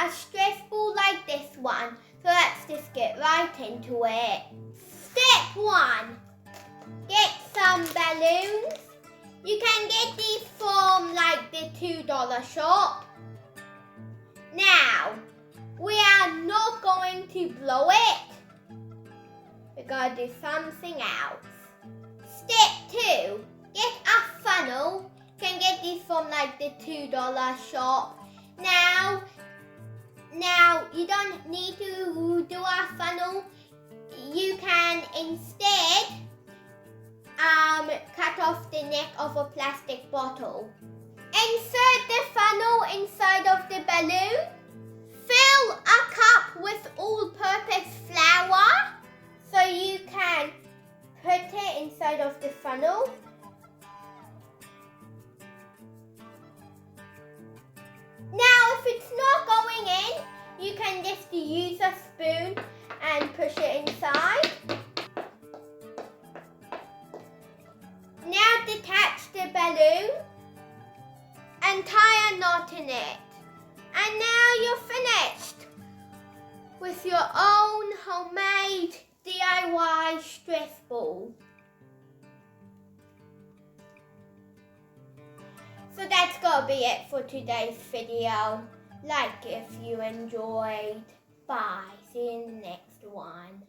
a stress ball like this one. So let's just get right into it. Step 1. Get some balloons. You can get these from like the $2 shop. Now, we are not going to blow it. We're going to do something else. Step 2. Get a funnel. You can get these from like the $2 shop. Now you don't need to do a funnel. You can instead cut off the neck of a plastic bottle. Insert the funnel inside of the balloon. Fill a cup with all-purpose flour so you can put it inside of the funnel. Now, if it's not going in, you can just use a spoon and push it inside. Now detach the balloon and tie a knot in it. And now you're finished with your own homemade DIY stress ball. So that's gonna be it for today's video. Like if you enjoyed. Bye. See you in the next one.